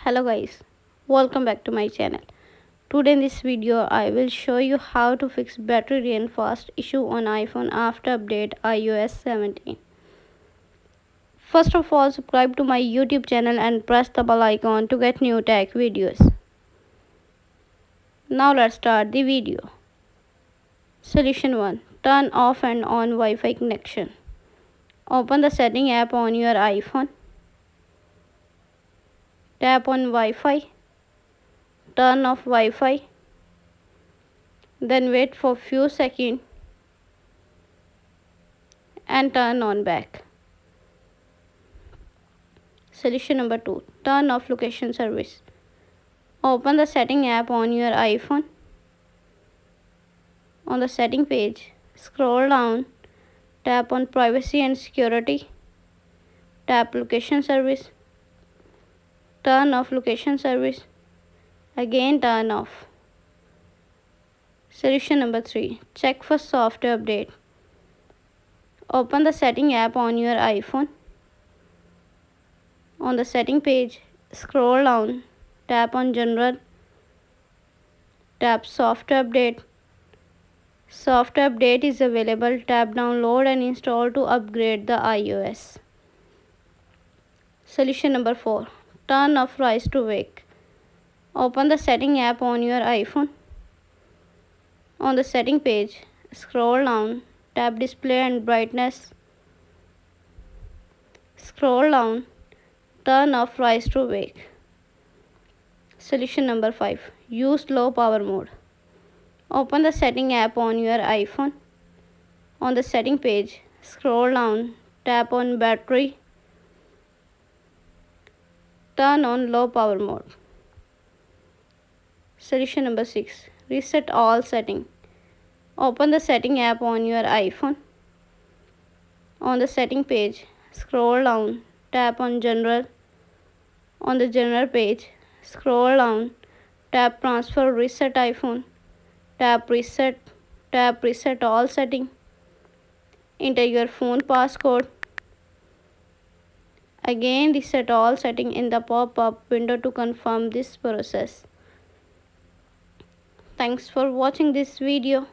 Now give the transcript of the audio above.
Hello guys, welcome back to my channel. Today in this video I will show you how to fix battery drain fast issue on iPhone after update iOS 17. First of all, subscribe to my YouTube channel and press the bell icon to get new tech videos. Now let's start the video. Solution 1. Turn off and on Wi-Fi connection. Open the setting app on your iPhone. Tap on Wi-Fi. Turn off Wi-Fi. Then wait for few seconds and turn on back. Solution number 2. Turn off location service. Open the setting app on your iPhone. On the setting page, scroll down, tap on privacy and security, tap location service, turn off location service, again turn off. Solution number 3. Check for software update. Open the setting app on your iPhone. On the setting page, scroll down, tap on general, tap software update. Software update is available. Tap download and install to upgrade the iOS. Solution number 4. Turn off rise to wake. Open the setting app on your iPhone. On the setting page, scroll down, tap display and brightness. Scroll down, turn off rise to wake. Solution number 5. Use low power mode. Open the setting app on your iPhone. On the setting page, scroll down, tap on battery, turn on low power mode. Solution number 6. Reset all settings. Open the setting app on your iPhone. On the setting page, scroll down, tap on general. On the general page, scroll down, tap transfer reset iPhone. Tap reset all settings. Enter your phone passcode. Again reset all settings in the pop-up window to confirm this process. Thanks for watching this video.